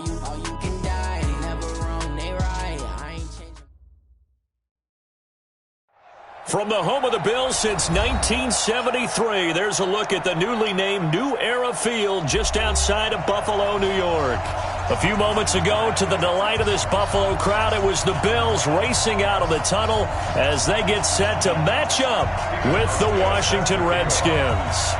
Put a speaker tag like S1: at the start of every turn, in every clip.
S1: all you can die. Never wrong, they right. I ain't changing.
S2: From the home of the Bills since 1973, there's a look at the newly named New Era Field just outside of Buffalo, New York. A few moments ago, to the delight of this Buffalo crowd, it was the Bills racing out of the tunnel as they get set to match up with the Washington Redskins.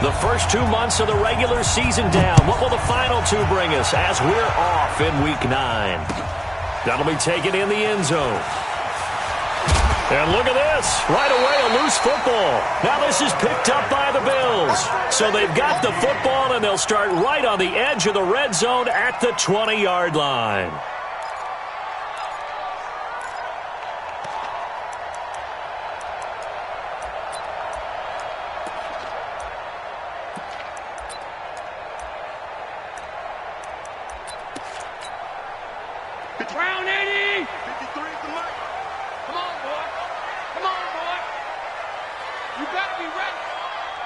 S2: The first 2 months of the regular season down. What will the final two bring us as we're off in Week 9? That'll be taken in the end zone. And look at this. Right away, a loose football. Now this is picked up by the Bills. So they've got the football, and they'll start right on the edge of the red zone at the 20-yard line.
S3: Round 80! 53 is the mark. Come on, boy. Come on, boy. You better be ready.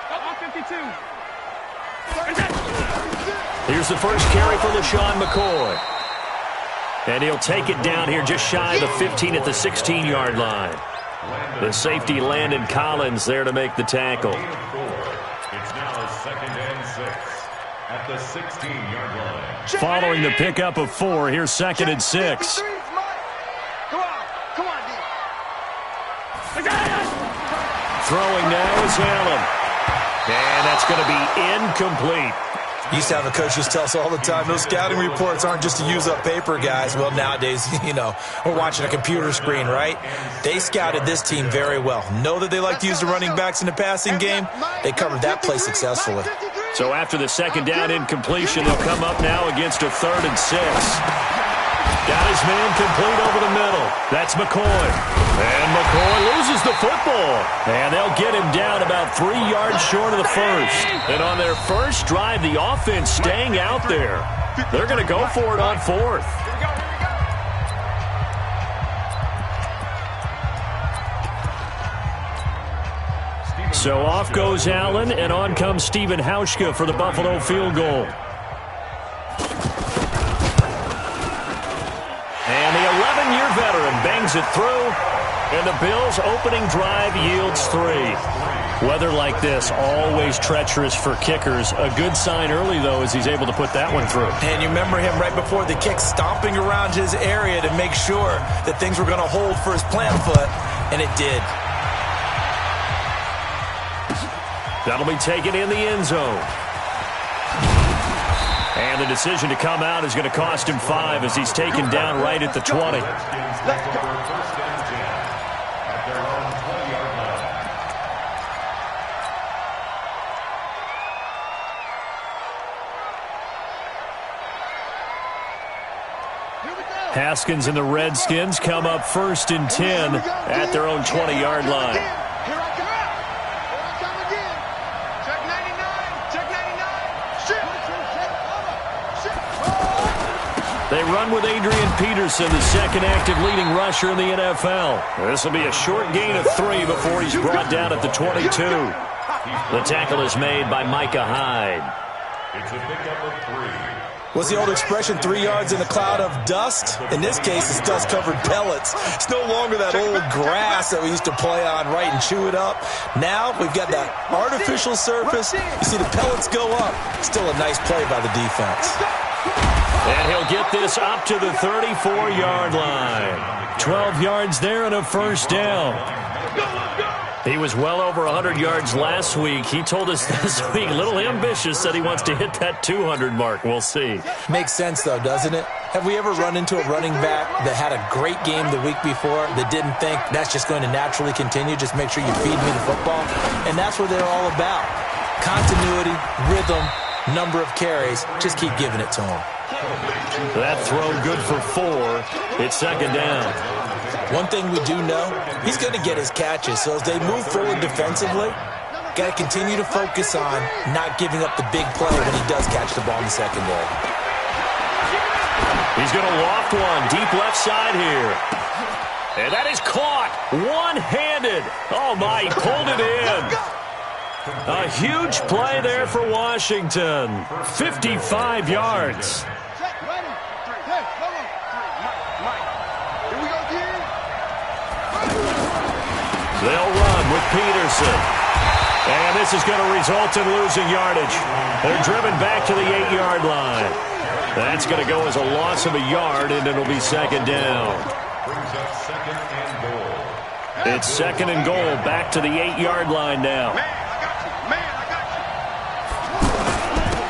S3: Come on, 52.
S2: Here's the first carry for LaShawn McCoy. And he'll take it down here just shy of the 15 at the 16-yard line. The safety Landon Collins there to make the tackle.
S4: It's now 2nd and 6 at the 16-yard line.
S2: Following the pickup of 4, here's 2nd and 6.
S3: Come on, D.
S2: Throwing now is Allen. And that's going to be incomplete.
S5: Used to have a coach just tell us all the time, those scouting reports aren't just to use up paper, guys. Well, nowadays, we're watching a computer screen, right? They scouted this team very well. Know that they like to use the running backs in the passing game. They covered that play successfully.
S2: So after the second down incompletion, they'll come up now against a 3rd and 6. Got his man complete over the middle. That's McCoy. And McCoy loses the football. And they'll get him down about 3 yards short of the first. And on their first drive, the offense staying out there. They're going to go for it on 4th. So off goes Allen, and on comes Stephen Hauschka for the Buffalo field goal. And the 11-year veteran bangs it through, and the Bills' opening drive yields 3. Weather like this, always treacherous for kickers. A good sign early, though, as he's able to put that one through.
S5: And you remember him right before the kick stomping around his area to make sure that things were going to hold for his plant foot, and it did.
S2: That'll be taken in the end zone. And the decision to come out is going to cost him 5 as he's taken down right at the 20. Haskins and the Redskins come up 1st and 10 at their own 20-yard line. They run with Adrian Peterson, the second active leading rusher in the NFL. This will be a short gain of 3 before he's brought down at the 22. The tackle is made by Micah Hyde.
S4: It's a pickup of 3.
S5: What's the old expression, 3 yards in a cloud of dust? In this case, it's dust-covered pellets. It's no longer that old grass that we used to play on, right, and chew it up. Now we've got that artificial surface. You see the pellets go up. Still a nice play by the defense.
S2: And he'll get this up to the 34-yard line. 12 yards there and a first down. He was well over 100 yards last week. He told us this week, a little ambitious, said he wants to hit that 200 mark. We'll see.
S5: Makes sense, though, doesn't it? Have we ever run into a running back that had a great game the week before that didn't think that's just going to naturally continue? Just make sure you feed me the football. And that's what they're all about. Continuity, rhythm, number of carries. Just keep giving it to them.
S2: That throw good for 4. It's second down.
S5: One thing we do know, he's going to get his catches. So as they move forward defensively, got to continue to focus on not giving up the big play when he does catch the ball in the secondary.
S2: He's going to loft one deep left side here. And that is caught one-handed. Oh, my, he pulled it in. A huge play there for Washington. 55 yards. They'll run with Peterson. And this is going to result in losing yardage. They're driven back to the 8-yard line. That's going to go as a loss of a yard, and it'll be second down. It's second and goal, back to the 8-yard line now.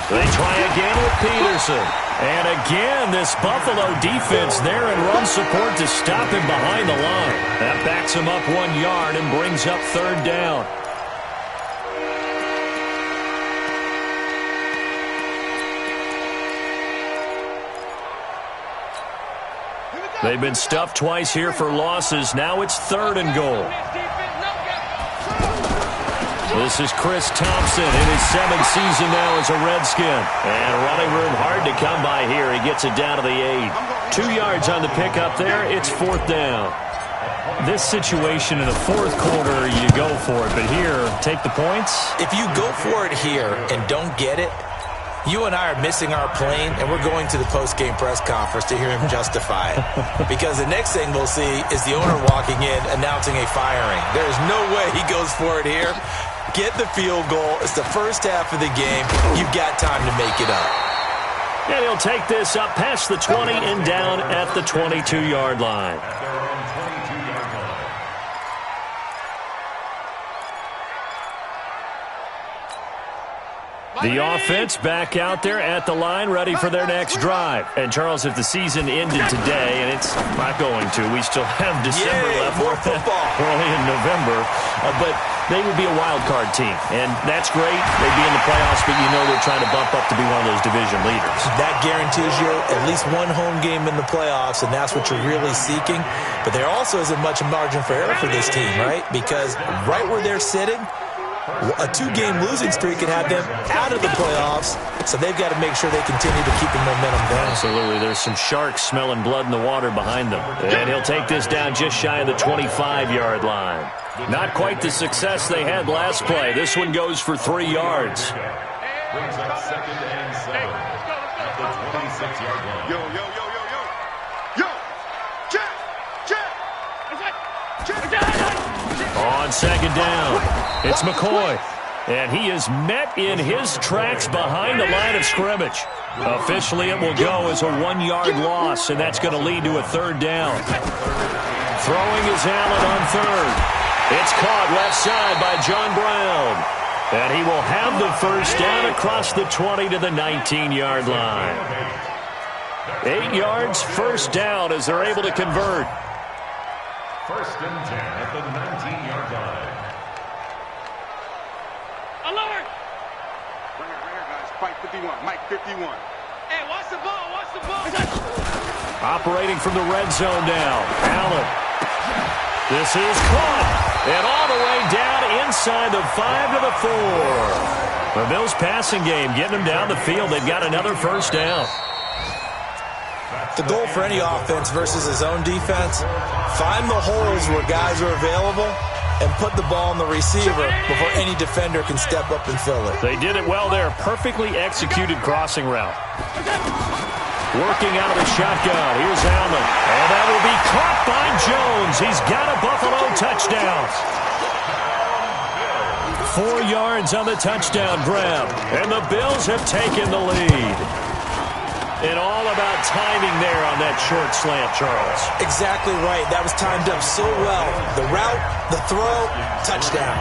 S2: They try again with Peterson. And again, this Buffalo defense there in run support to stop him behind the line. That backs him up 1 yard and brings up third down. They've been stuffed twice here for losses. Now it's third and goal. This is Chris Thompson in his 7th season now as a Redskin. And running room hard to come by here. He gets it down to the 8. 2 yards on the pickup there. It's fourth down.
S6: This situation in the fourth quarter, you go for it. But here, take the points.
S5: If you go for it here and don't get it, you and I are missing our plane, and we're going to the post-game press conference to hear him justify it. Because the next thing we'll see is the owner walking in announcing a firing. There's no way he goes for it here. Get the field goal. It's the first half of the game. You've got time to make it up.
S2: And he'll take this up past the 20 and down at the 22-yard line. The offense back out there at the line, ready for their next drive. And, Charles, if the season ended today, and it's not going to, we still have December left.
S5: More football.
S2: Early in November. But they would be a wild card team. And that's great. They'd be in the playoffs, but you know they're trying to bump up to be one of those division leaders. That
S5: guarantees you at least one home game in the playoffs, and that's what you're really seeking. But there also isn't much margin for error for this team, right? Because right where they're sitting, a 2-game losing streak could have them out of the playoffs, so they've got to make sure they continue to keep the momentum going.
S2: Absolutely. There's some sharks smelling blood in the water behind them. And he'll take this down just shy of the 25-yard line. Not quite the success they had last play. This one goes for 3 yards.
S4: Brings up second and 7 at the 26-yard line.
S3: Yo.
S2: On second down, it's McCoy. And he is met in his tracks behind the line of scrimmage. Officially, it will go as a 1-yard loss, and that's going to lead to a third down. Throwing is Allen on third. It's caught left side by John Brown. And he will have the first down across the 20 to the 19-yard line. 8 yards, first down as they're able to convert.
S4: First and 10 at the 19-yard line.
S3: Alert! Right here, guys. Fight 51. Mike 51. Hey, watch the ball.
S2: Operating from the red zone now. Allen. This is caught. And all the way down inside the 5 to the 4. The Bills passing game getting them down the field. They've got another first down.
S5: The goal for any offense versus his own defense, find the holes where guys are available and put the ball on the receiver before any defender can step up and fill it.
S2: They did it well there. Perfectly executed crossing route. Working out of the shotgun. Here's Allen. And that will be caught by Jones. He's got a Buffalo touchdown. 4 yards on the touchdown grab. And the Bills have taken the lead. And all about timing there on that short slant, Charles.
S5: Exactly right. That was timed up so well. The route, the throw, touchdown.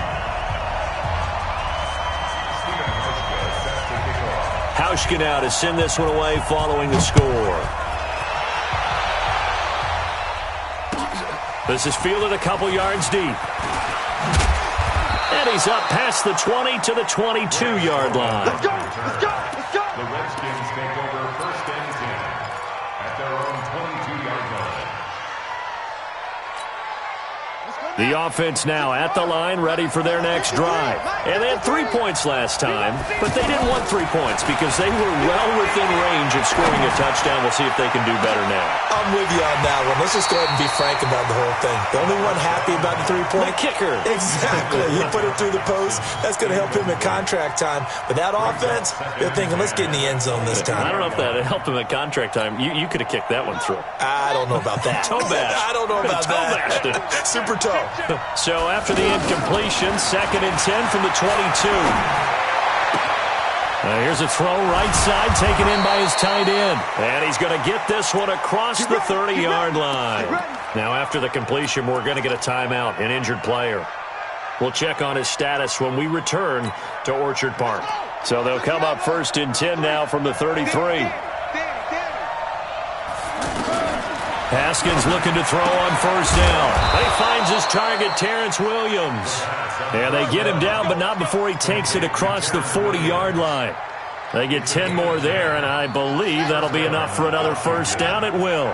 S2: Hauschka now to send this one away following the score. This is fielded a couple yards deep. And he's up past the 20 to the 22-yard line.
S3: Let's go.
S4: The Redskins take over first and 10 at their own 22-yard line.
S3: Let's go
S2: The offense now at the line, ready for their next drive. And they had 3 points last time, but they didn't want 3 points because they were well within range of scoring a touchdown. We'll see if they can do better now.
S5: I'm with you on that one. Let's just go ahead and be frank about the whole thing. The only one happy about the 3-point?
S2: The kicker.
S5: Exactly. He put it through the post. That's going to help him at contract time. But that offense, they're thinking, let's get in the end zone this time.
S2: I don't know if that helped him at contract time. You could have kicked that one through.
S5: I don't know about that.
S2: Toe bash.
S5: I don't know about
S2: toe
S5: that.
S2: bashed it.
S5: Super toe.
S2: So after the incompletion, 2nd and 10 from the 22. Here's a throw right side, taken in by his tight end. And he's going to get this one across the 30-yard line. Now after the completion, we're going to get a timeout, an injured player. We'll check on his status when we return to Orchard Park. So they'll come up 1st and 10 now from the 33. Haskins looking to throw on 1st down. He finds his target, Terrence Williams. And they get him down, but not before he takes it across the 40-yard line. They get 10 more there, and I believe that'll be enough for another 1st down. It will.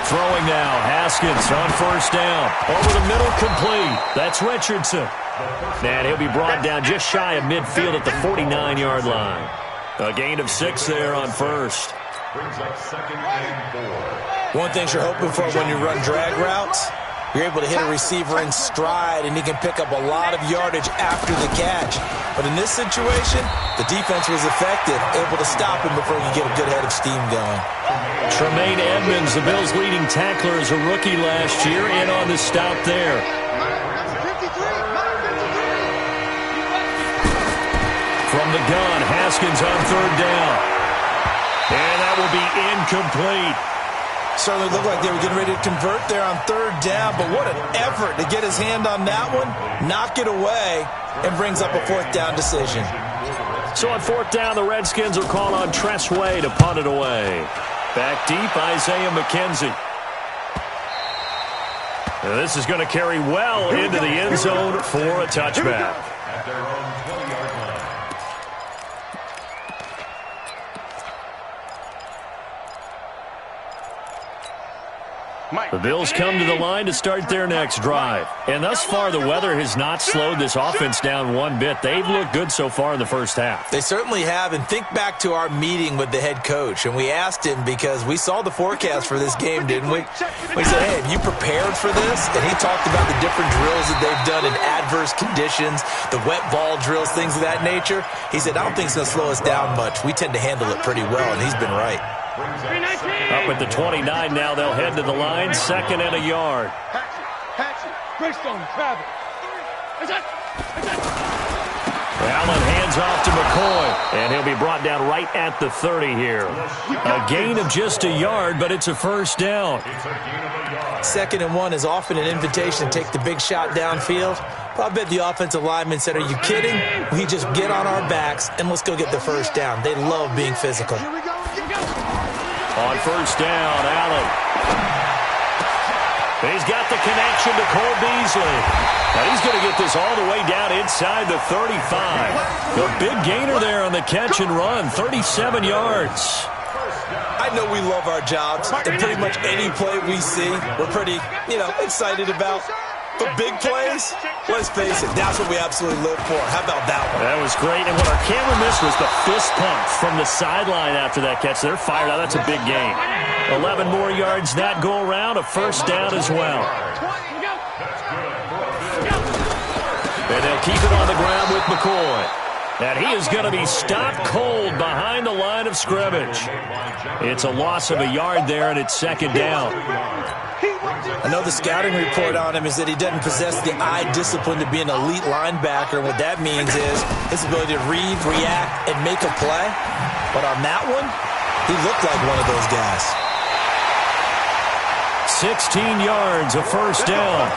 S2: Throwing now, Haskins on 1st down. Over the middle, complete. That's Richardson. And he'll be brought down just shy of midfield at the 49-yard line. A gain of 6 there on 1st.
S4: Brings up 2nd and 4.
S5: One thing you're hoping for when you run drag routes, you're able to hit a receiver in stride, and he can pick up a lot of yardage after the catch. But in this situation, the defense was effective, able to stop him before he could get a good head of steam going.
S2: Tremaine Edmonds, the Bills' leading tackler as a rookie last year, in on the stop there. From the gun, Haskins on 3rd down. And that will be incomplete.
S5: Certainly looked like they were getting ready to convert there on 3rd down, but what an effort to get his hand on that one, knock it away, and brings up a 4th down decision.
S2: So on 4th down, the Redskins will call on Tress Way to punt it away. Back deep, Isaiah McKenzie. Now this is going to carry well into the end zone for a touchback.
S4: At their own 20-yard line.
S2: The Bills come to the line to start their next drive. And thus far, the weather has not slowed this offense down one bit. They've looked good so far in the 1st half.
S5: They certainly have, and think back to our meeting with the head coach, and we asked him because we saw the forecast for this game, didn't we? We said, hey, have you prepared for this? And he talked about the different drills that they've done in adverse conditions, the wet ball drills, things of that nature. He said, I don't think it's going to slow us down much. We tend to handle it pretty well, and he's been right.
S2: Up at the 29 now, they'll head to the line, 2nd and a yard.
S3: Greystone, Travis.
S2: Allen hands off to McCoy, and he'll be brought down right at the 30 here. A gain of just a yard, but it's a 1st down.
S5: 2nd and 1 is often an invitation to take the big shot downfield. But I bet the offensive lineman said, are you kidding? We just get on our backs and let's go get the 1st down. They love being physical.
S2: On 1st down, Allen. He's got the connection to Cole Beasley. Now he's going to get this all the way down inside the 35. A big gainer there on the catch and run, 37 yards.
S5: I know we love our jobs, and pretty much any play we see, we're pretty, excited about. But big plays, let's face it, that's what we absolutely live for. How about that one?
S2: That was great, and what our camera missed was the fist pump from the sideline after that catch. They're fired out. That's a big gain. 11 more yards that go around, a 1st down as well. And they'll keep it on the ground with McCoy. And he is going to be stopped cold behind the line of scrimmage. It's a loss of a yard there, and it's 2nd down.
S5: I know the scouting report on him is that he doesn't possess the eye discipline to be an elite linebacker. What that means is his ability to read, react, and make a play. But on that one, he looked like one of those guys.
S2: 16 yards, a 1st down.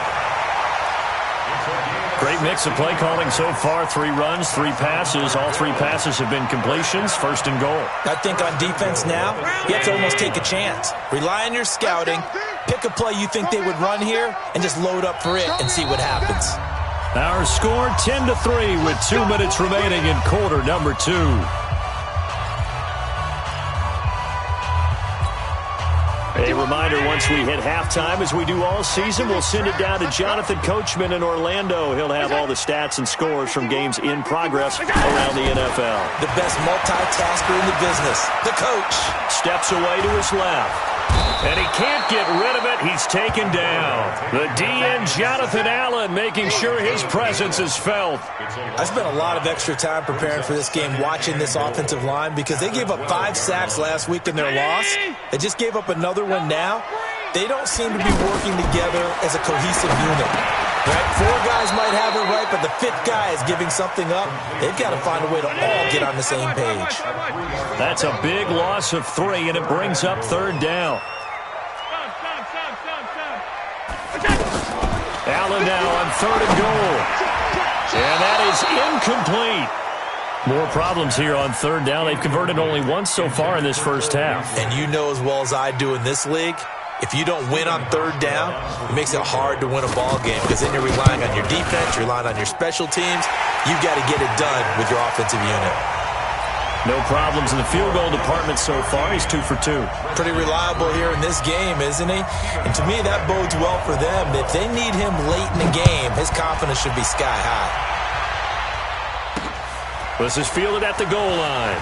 S2: Great mix of play calling so far. 3 runs, 3 passes. All 3 passes have been completions. 1st and goal.
S5: I think on defense now, you have to almost take a chance. Rely on your scouting. Pick a play you think they would run here and just load up for it and see what happens.
S2: Our score 10-3 with 2 minutes remaining in quarter number 2. A reminder, once we hit halftime, as we do all season, we'll send it down to Jonathan Coachman in Orlando. He'll have all the stats and scores from games in progress around the NFL.
S5: The best multitasker in the business, the coach.
S2: Steps away to his left. And he can't get rid of it. He's taken down. The DN, Jonathan Allen, making sure his presence is felt.
S5: I spent a lot of extra time preparing for this game, watching this offensive line, because they gave up 5 sacks last week in their loss. They just gave up another one now. They don't seem to be working together as a cohesive unit. Right? 4 guys might have it right, but the 5th guy is giving something up. They've got to find a way to all get on the same page.
S2: That's a big loss of 3, and it brings up 3rd down. Allen now on 3rd and goal. And that is incomplete. More problems here on 3rd down. They've converted only once so far in this first half.
S5: And you know as well as I do in this league, if you don't win on 3rd down, it makes it hard to win a ball game, because then you're relying on your defense, you're relying on your special teams. You've got to get it done with your offensive unit.
S2: No problems in the field goal department so far. He's 2 for 2.
S5: Pretty reliable here in this game, isn't he? And to me, that bodes well for them. If they need him late in the game, his confidence should be sky high.
S2: This is fielded at the goal line.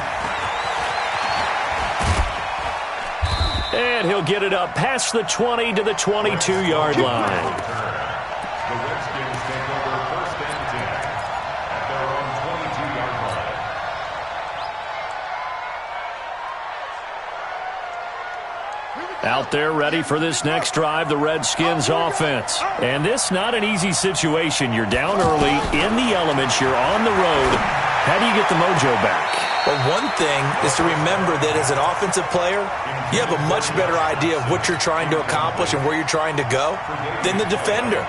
S2: And he'll get it up past the 20 to the 22-yard line.
S4: The Redskins take over 1st and 10 at their own 22-yard line.
S2: Out there ready for this next drive, the Redskins offense. And this not an easy situation. You're down early, in the elements, you're on the road. How do you get the mojo back?
S5: Well, one thing is to remember that as an offensive player, you have a much better idea of what you're trying to accomplish and where you're trying to go than the defender.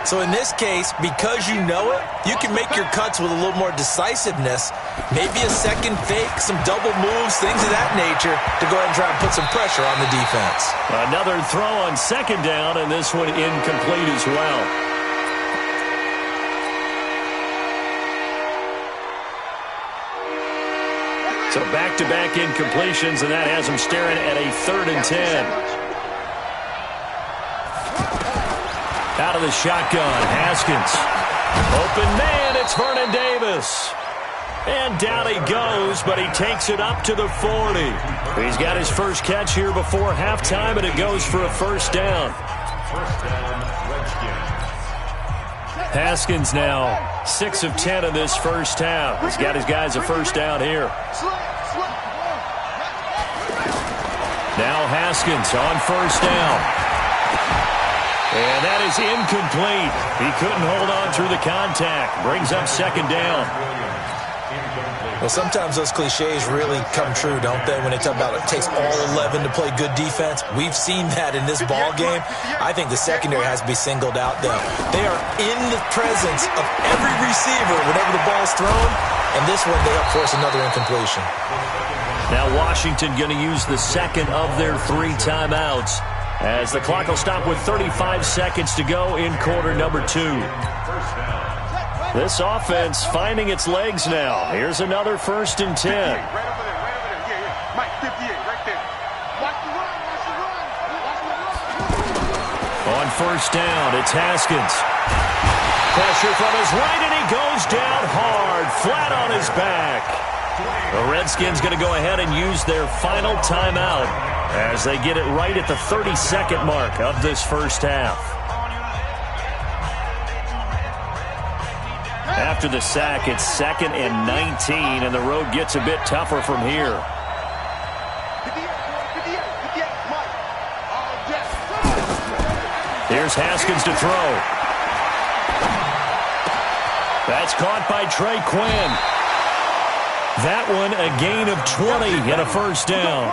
S5: So in this case, because you know it, you can make your cuts with a little more decisiveness, maybe a second fake, some double moves, things of that nature, to go ahead and try and put some pressure on the defense.
S2: Another throw on 2nd down, and this one incomplete as well. So back-to-back incompletions, and that has him staring at a 3rd and 10. Out of the shotgun, Haskins. Open man, it's Vernon Davis. And down he goes, but he takes it up to the 40. He's got his first catch here before halftime, and it goes for a 1st down.
S4: 1st down, Redskins.
S2: Haskins now 6 of 10 in this first half. He's got his guys a 1st down here. Now Haskins on 1st down. And that is incomplete. He couldn't hold on through the contact. Brings up 2nd down.
S5: Well, sometimes those cliches really come true, don't they? When they talk about it takes all 11 to play good defense. We've seen that in this ball game. I think the secondary has to be singled out, though. They are in the presence of every receiver whenever the ball's thrown. And this one, they force another incompletion.
S2: Now Washington going to use the 2nd of their 3 timeouts, as the clock will stop with 35 seconds to go in quarter number 2. This offense finding its legs now. Here's another 1st and 10.
S3: Right over there, right over there. Yeah. Mike, 58, right there. Watch the run, watch the run. Watch the run.
S2: On 1st down, it's Haskins. Pressure from his right, and he goes down hard, flat on his back. The Redskins going to go ahead and use their final timeout as they get it right at the 30-second mark of this first half. After the sack, it's 2nd and 19, and the road gets a bit tougher from here. Here's Haskins to throw. That's caught by Trey Quinn. That one a gain of 20 and a 1st down.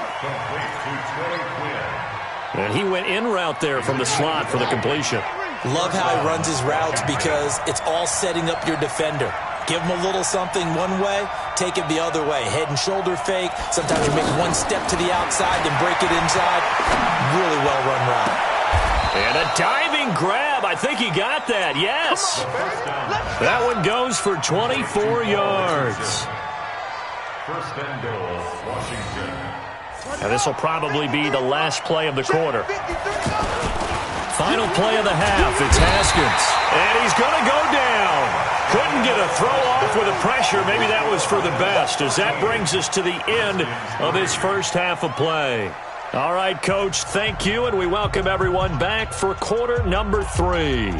S2: And he went in route there from the slot for the completion.
S5: Love how he runs his routes, because it's all setting up your defender. Give him a little something one way, take it the other way. Head and shoulder fake. Sometimes you make one step to the outside, then break it inside. Really well-run route.
S2: And a diving grab. I think he got that. Yes. That one goes for 24 yards.
S4: 1st and goal, Washington.
S2: And this will probably be the last play of the quarter. Final play of the half. It's Haskins. And he's going to go down. Couldn't get a throw off with the pressure. Maybe that was for the best, as that brings us to the end of his first half of play. All right, Coach, thank you, and we welcome everyone back for quarter number 3.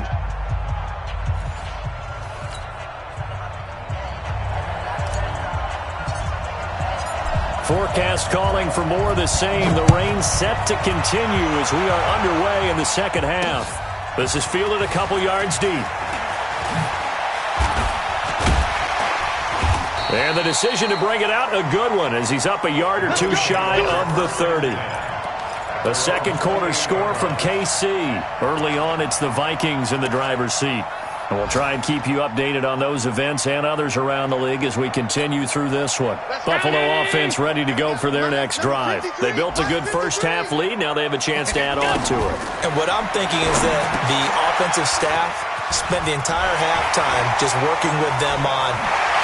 S2: Forecast calling for more of the same. The rain set to continue as we are underway in the second half. This is fielded a couple yards deep. And the decision to bring it out, a good one, as he's up a yard or two shy of the 30. The second quarter score from KC. Early on, it's the Vikings in the driver's seat. And we'll try and keep you updated on those events and others around the league as we continue through this one. Buffalo offense ready to go for their next drive. They built a good first-half lead. Now they have a chance to add on to it.
S5: And what I'm thinking is that the offensive staff spent the entire halftime just working with them on,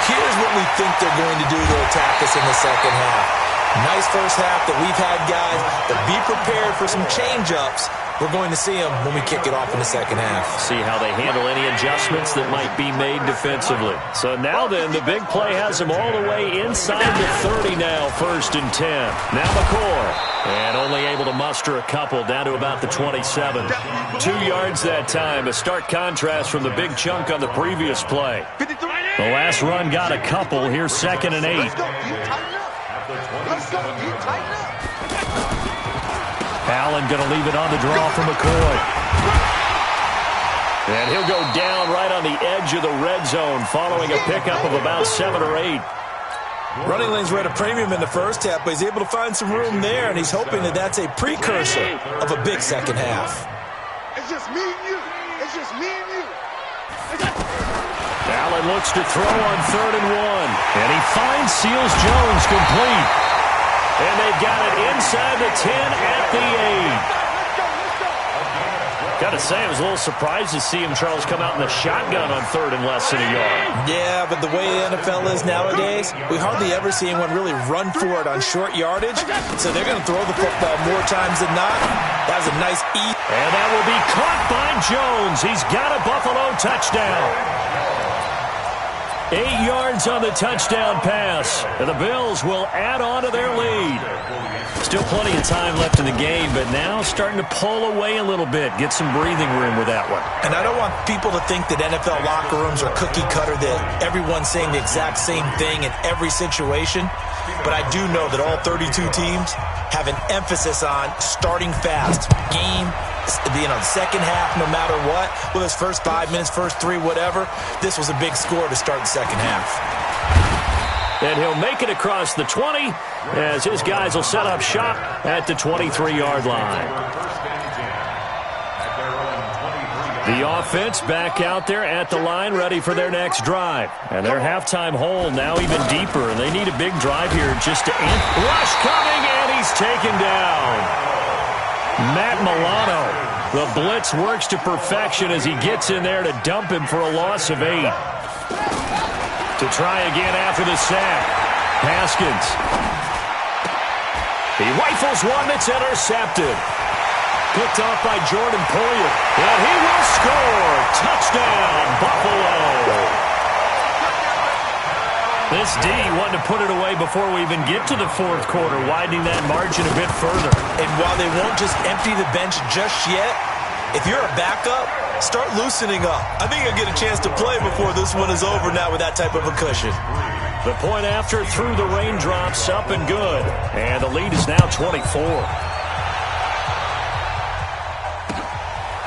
S5: here's what we think they're going to do to attack us in the second half. Nice first half that we've had, guys, but be prepared for some change-ups. We're going to see them when we kick it off in the second half.
S2: See how they handle any adjustments that might be made defensively. So now then, the big play has them all the way inside the 30 now, 1st and 10. Now McCoy, and only able to muster a couple down to about the 27. 2 yards that time, a stark contrast from the big chunk on the previous play. The last run got a couple. Here's 2nd and 8. Allen going to leave it on the draw for McCoy. And he'll go down right on the edge of the red zone following a pickup of about 7 or 8.
S5: Running lanes were at a premium in the first half, but he's able to find some room there, and he's hoping that that's a precursor of a big second half.
S3: It's just me and you. It's just me and you.
S2: Allen looks to throw on 3rd and 1. And he finds Seals Jones complete. And they've got it inside the 10 at the 8. Got to say, I was a little surprised to see him, Charles, come out in the shotgun on 3rd and less than a yard.
S5: Yeah, but the way the NFL is nowadays, we hardly ever see anyone really run for it on short yardage. So they're going to throw the football more times than not. That was a nice eat.
S2: And that will be caught by Jones. He's got a Buffalo touchdown. 8 yards on the touchdown pass. And the Bills will add on to their lead. Still plenty of time left in the game, but now starting to pull away a little bit. Get some breathing room with that one.
S5: And I don't want people to think that NFL locker rooms are cookie cutter, that everyone's saying the exact same thing in every situation. But I do know that all 32 teams have an emphasis on starting fast. Game, second half, no matter what. Whether it's first 5 minutes, first 3, whatever. This was a big score to start the second half.
S2: And he'll make it across the 20 as his guys will set up shop at the 23-yard line. The offense back out there at the line, ready for their next drive. And their halftime hole now even deeper, and they need a big drive here just to end. Rush coming, and he's taken down. Matt Milano. The blitz works to perfection as he gets in there to dump him for a loss of 8. To try again after the sack. Haskins. He rifles one that's intercepted. Picked off by Jordan Poyer. And he will score. Touchdown, Buffalo. This D wanted to put it away before we even get to the 4th quarter, widening that margin a bit further.
S5: And while they won't just empty the bench just yet, if you're a backup, start loosening up. I think you'll get a chance to play before this one is over now with that type of a cushion.
S2: The point after through the raindrops, up and good. And the lead is now 24.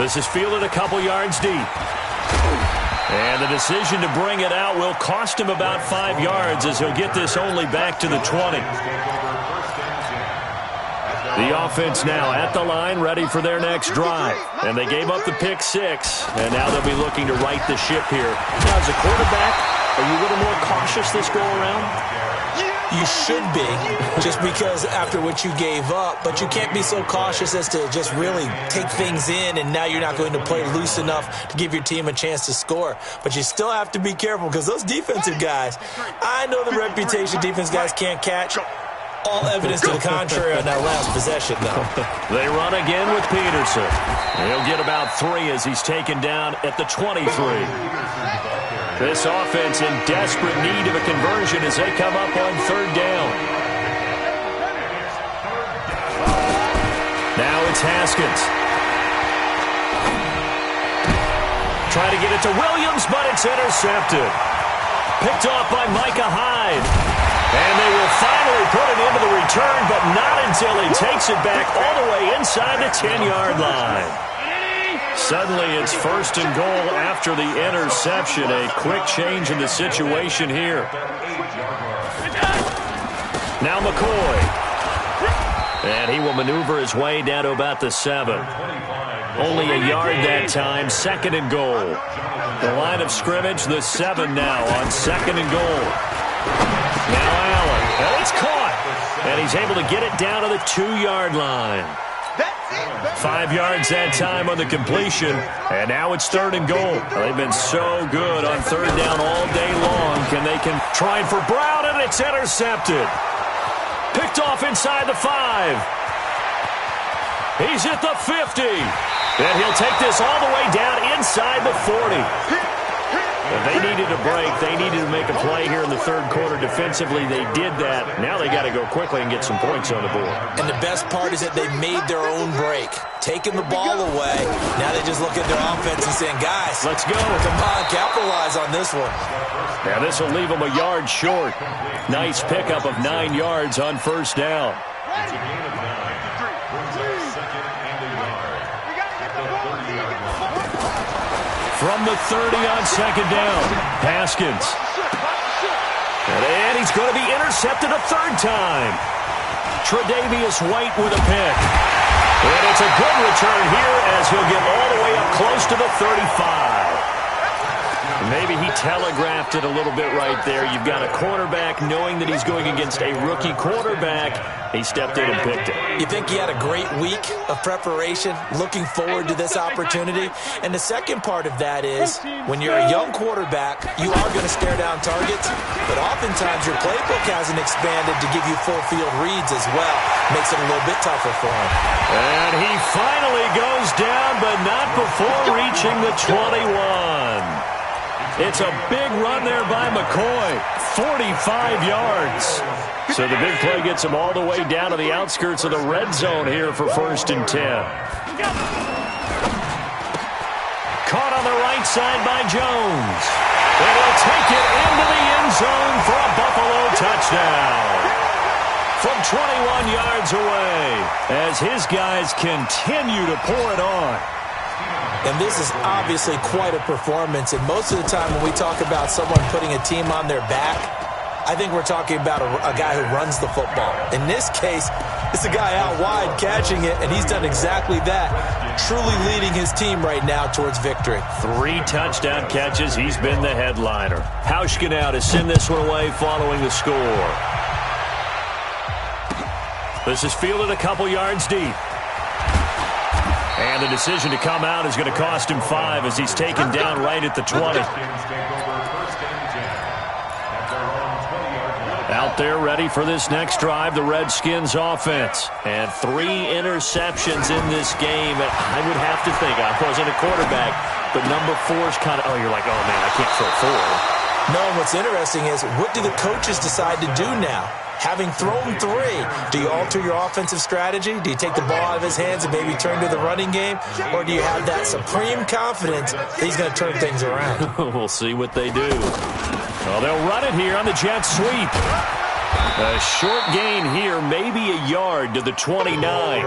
S2: This is fielded a couple yards deep. And the decision to bring it out will cost him about 5 yards as he'll get this only back to the 20. The offense now at the line, ready for their next drive. And they gave up the pick 6, and now they'll be looking to right the ship here. Now, as a quarterback, are you a little more cautious this go-around?
S5: You should be, just because after what you gave up, but you can't be so cautious as to just really take things in, and now you're not going to play loose enough to give your team a chance to score. But you still have to be careful because those defensive guys, I know the reputation defense guys can't catch. All evidence to the contrary on that last possession, though.
S2: They run again with Peterson. He'll get about 3 as he's taken down at the 23. This offense in desperate need of a conversion as they come up on 3rd down. Now it's Haskins. Trying to get it to Williams, but it's intercepted. Picked off by Micah Hyde. And they will finally put it into the return, but not until he takes it back all the way inside the 10-yard line. Suddenly it's 1st and goal after the interception. A quick change in the situation here. Now McCoy. And he will maneuver his way down to about the 7. Only a yard that time, 2nd and goal. The line of scrimmage, the 7 now on 2nd and goal. Now Allen, and it's caught, and he's able to get it down to the 2-yard line. 5 yards that time on the completion, and now it's 3rd and goal. They've been so good on 3rd down all day long. They can try for Brown, and it's intercepted. Picked off inside the 5. He's at the 50. And he'll take this all the way down inside the 40. And they needed a break. They needed to make a play here in the 3rd quarter defensively. They did that. Now they got to go quickly and get some points on the board.
S5: And the best part is that they made their own break. Taking the ball away. Now they just look at their offense and saying, guys, let's go. Come on, capitalize on this one.
S2: Now this will leave them a yard short. Nice pickup of 9 yards on 1st down.
S4: It's a gain of 9. Brings up 2nd and a yard. At the 30-yard line.
S2: From the 30 on 2nd down, Haskins. And he's going to be intercepted a 3rd time. Tre'Davious White with a pick. And it's a good return here as he'll get all the way up close to the 35. Maybe he telegraphed it a little bit right there. You've got a quarterback knowing that he's going against a rookie quarterback. He stepped in and picked it.
S5: You think he had a great week of preparation, looking forward to this opportunity? And the second part of that is, when you're a young quarterback, you are going to stare down targets, but oftentimes your playbook hasn't expanded to give you full field reads as well. Makes it a little bit tougher for him.
S2: And he finally goes down, but not before reaching the 21. It's a big run there by McCoy, 45 yards. So the big play gets him all the way down to the outskirts of the red zone here for 1st and 10. Caught on the right side by Jones. And he'll take it into the end zone for a Buffalo touchdown. From 21 yards away as his guys continue to pour it on.
S5: And this is obviously quite a performance. And most of the time when we talk about someone putting a team on their back, I think we're talking about a guy who runs the football. In this case, it's a guy out wide catching it, and he's done exactly that, truly leading his team right now towards victory.
S2: 3 touchdown catches. He's been the headliner. Hauschka now to send this one away following the score. This is fielded a couple yards deep. And the decision to come out is going to cost him 5 as he's taken down right at the 20. Out there ready for this next drive, the Redskins offense. And 3 interceptions in this game. And I would have to think, I wasn't a quarterback, but number 4 is kind of, you're like, oh, man, I can't throw 4.
S5: No, and what's interesting is, what do the coaches decide to do now? Having thrown 3, do you alter your offensive strategy? Do you take the ball out of his hands and maybe turn to the running game? Or do you have that supreme confidence that he's going to turn things around?
S2: We'll see what they do. Well, they'll run it here on the jet sweep. A short gain here, maybe a yard to the 29.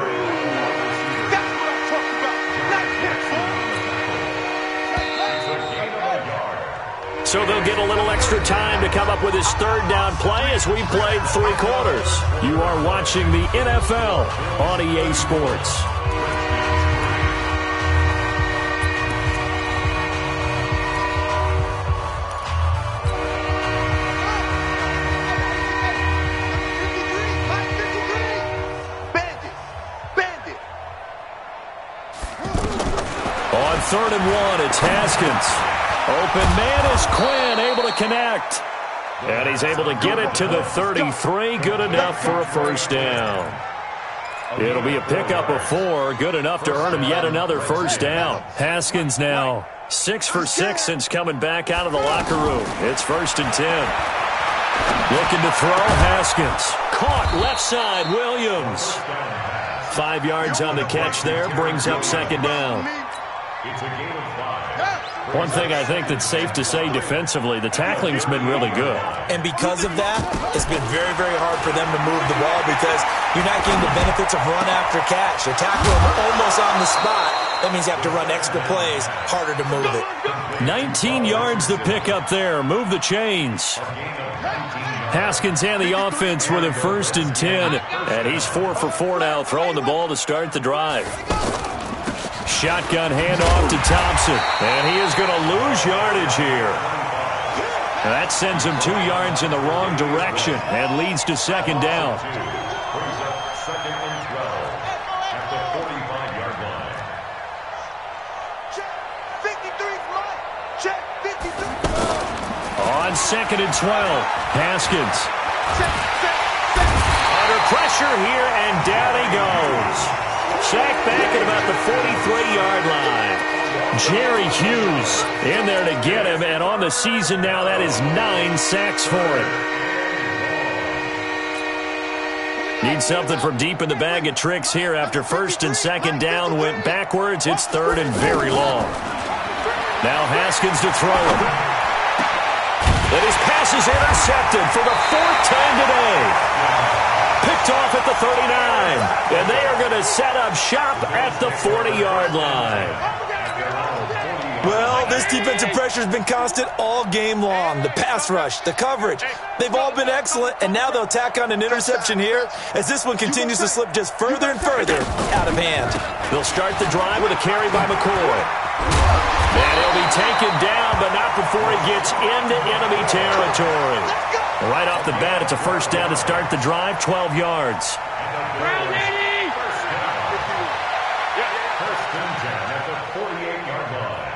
S2: So they'll get a little extra time to come up with his 3rd down play as we played 3 quarters. You are watching the NFL on EA Sports. On 3rd and 1, it's Haskins. Open man is Quinn, able to connect. And he's able to get it to the 33. Good enough for a first down. It'll be a pickup of 4. Good enough to earn him yet another first down. Haskins now 6 for 6 since coming back out of the locker room. It's 1st and 10. Looking to throw, Haskins. Caught left side, Williams. 5 yards on the catch there, brings up 2nd down.
S4: It's a gain of 5.
S2: One thing I think that's safe to say defensively, the tackling's been really good.
S5: And because of that, it's been very, very hard for them to move the ball because you're not getting the benefits of run after catch. They tackle them almost on the spot. That means you have to run extra plays, harder to move it.
S2: 19 yards the pickup there. Move the chains. Haskins and the offense with a 1st and 10. And he's 4 for 4 now, throwing the ball to start the drive. Shotgun handoff to Thompson. And he is going to lose yardage here. That sends him 2 yards in the wrong direction and leads to 2nd down.
S4: Brings up 2nd and 12 at the 45-yard line.
S3: Check 53 fly. Check 53.
S2: On 2nd and 12, Haskins.
S3: Check.
S2: Under pressure here, and down he goes. Sacked back at about the 43-yard line. Jerry Hughes in there to get him, and on the season now, that is 9 sacks for him. Need something from deep in the bag of tricks here after 1st and 2nd down went backwards. It's 3rd and very long. Now Haskins to throw it. And his pass is intercepted for the 4th time today. Picked off at the 39. And they are going to set up shop at the 40-yard line.
S5: Well, this defensive pressure has been constant all game long. The pass rush, the coverage, they've all been excellent, and now they'll tack on an interception here as this one continues to slip just further and further out of hand.
S2: They'll start the drive with a carry by McCoy. And he'll be taken down, but not before he gets into enemy territory. Right off the bat, it's a first down to start the drive, 12 yards.
S4: First and 10 at the 48-yard line.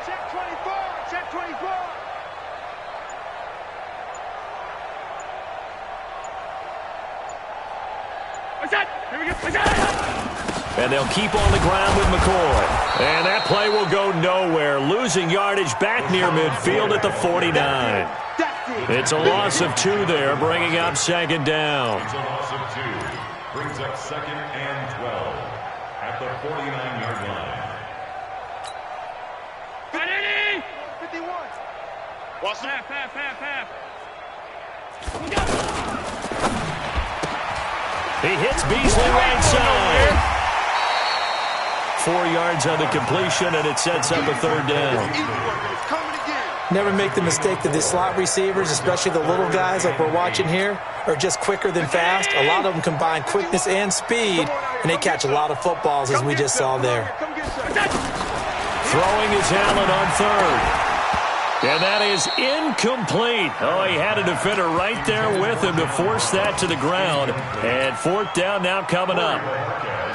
S3: Check 24. Check 24. Here we go.
S2: And they'll keep on the ground with McCoy. And that play will go nowhere, losing yardage back near midfield at the 49. It's a loss of 2 there, bringing up 2nd down.
S4: It's a loss of 2. Brings up 2nd and 12 at the 49-yard line.
S3: 51. Watch half.
S2: He hits Beasley right side. 4 yards on the completion, and it sets up a 3rd down.
S5: Never make the mistake that the slot receivers, especially the little guys like we're watching here, are just quicker than fast. A lot of them combine quickness and speed, and they catch a lot of footballs, as we just saw there.
S2: Throwing is Allen on 3rd. And that is incomplete. Oh, he had a defender right there with him to force that to the ground. And 4th down now coming up.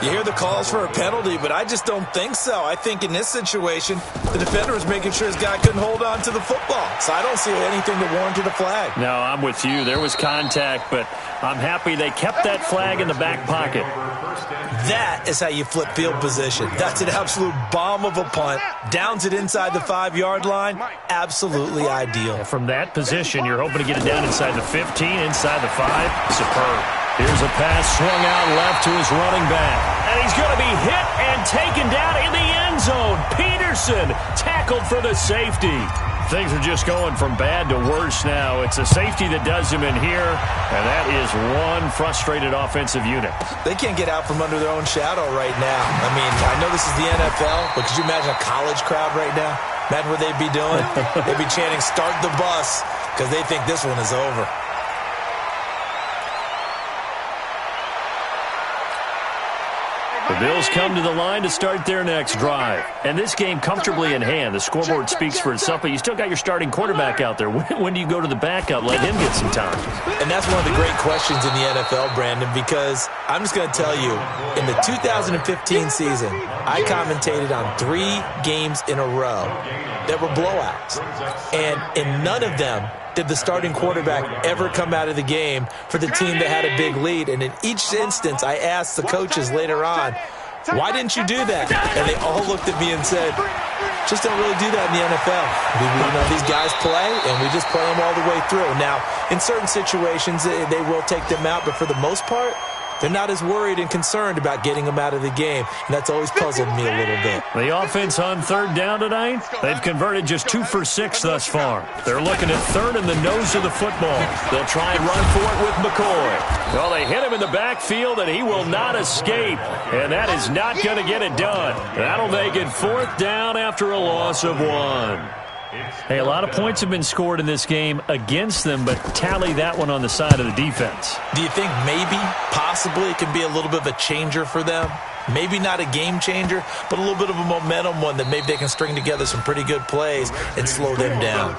S5: You hear the calls for a penalty, but I just don't think so. I think in this situation, the defender was making sure his guy couldn't hold on to the football. So I don't see anything that warranted a flag.
S2: No, I'm with you. There was contact, but I'm happy they kept that flag in the back pocket.
S5: That is how you flip field position. That's an absolute bomb of a punt. Downs it inside the 5-yard line. Absolutely ideal.
S2: From that position, you're hoping to get it down inside the 15, inside the 5. Superb. Here's a pass swung out left to his running back. And he's going to be hit and taken down in the end zone. Peterson tackled for the safety. Things are just going from bad to worse now. It's a safety that does him in here, and that is one frustrated offensive unit.
S5: They can't get out from under their own shadow right now. I mean, I know this is the NFL, but could you imagine a college crowd right now? Imagine what they'd be doing. They'd be chanting, "Start the bus," because they think this one is over.
S2: The Bills come to the line to start their next drive. And this game comfortably in hand. The scoreboard speaks for itself, but you still got your starting quarterback out there. When do you go to the backup? Let him get some time.
S5: And that's one of the great questions in the NFL, Brandon, because I'm just going to tell you, in the 2015 season, I commentated on 3 games in a row that were blowouts. And in none of them did the starting quarterback ever come out of the game for the team that had a big lead. And in each instance, I asked the coaches later on, why didn't you do that? And they all looked at me and said, just don't really do that in the NFL. These guys play, and we just play them all the way through. Now, in certain situations, they will take them out, but for the most part, they're not as worried and concerned about getting them out of the game, and that's always puzzled me a little bit.
S2: The offense on third down tonight, they've converted just 2 for 6 thus far. They're looking at third in the nose of the football. They'll try and run for it with McCoy. Well, they hit him in the backfield, and he will not escape, and that is not going to get it done. That'll make it 4th down after a loss of 1.
S6: Hey, a lot of points have been scored in this game against them, but tally that one on the side of the defense.
S5: Do you think maybe, possibly, it can be a little bit of a changer for them? Maybe not a game changer, but a little bit of a momentum one that maybe they can string together some pretty good plays and slow them down.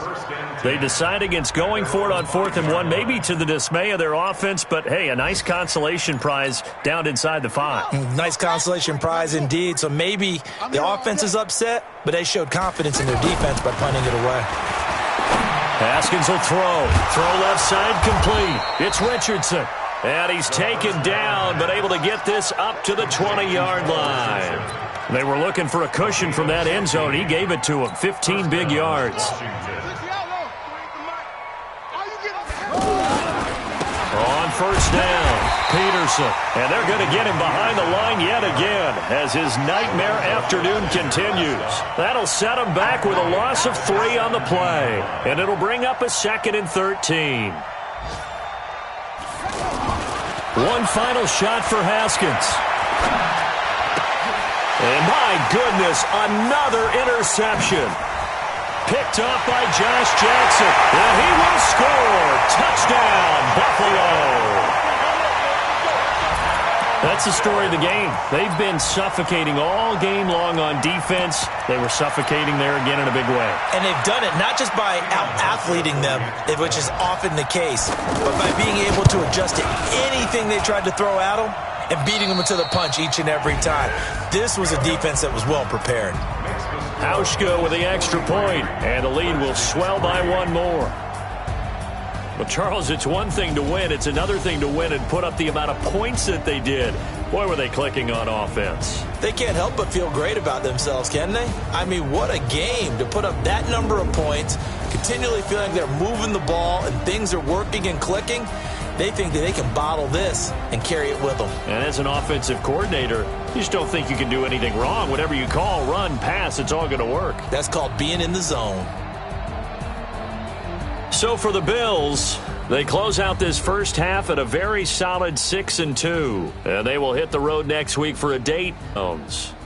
S2: They decide against going for it on 4th and 1, maybe to the dismay of their offense, but hey, a nice consolation prize down inside the 5.
S5: Nice consolation prize indeed. So maybe the offense is upset, but they showed confidence in their defense by punting it away.
S2: Haskins will throw. Throw left side complete. It's Richardson. And he's taken down, but able to get this up to the 20-yard line. They were looking for a cushion from that end zone. He gave it to him. 15 big yards. On first down, Peterson. And they're going to get him behind the line yet again as his nightmare afternoon continues. That'll set him back with a loss of 3 on the play. And it'll bring up a 2nd and 13. One final shot for Haskins. And my goodness, another interception. Picked off by Josh Jackson. And he will score. Touchdown, Buffalo. That's the story of the game. They've been suffocating all game long on defense. They were suffocating there again in a big way.
S5: And they've done it not just by out-athleting them, which is often the case, but by being able to adjust to anything they tried to throw at them and beating them to the punch each and every time. This was a defense that was well prepared.
S2: Hauschka with the extra point, and the lead will swell by 1 more. Well, Charles, it's one thing to win. It's another thing to win and put up the amount of points that they did. Boy, were they clicking on offense.
S5: They can't help but feel great about themselves, can they? I mean, what a game to put up that number of points, continually feeling they're moving the ball and things are working and clicking. They think that they can bottle this and carry it with them.
S2: And as an offensive coordinator, you just don't think you can do anything wrong. Whatever you call, run, pass, it's all going to work.
S5: That's called being in the zone.
S2: So for the Bills, they close out this first half at a very solid 6-2. And they will hit the road next week for a date.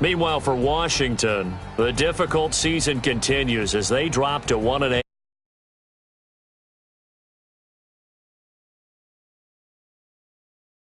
S2: Meanwhile, for Washington, the difficult season continues as they drop to 1-8.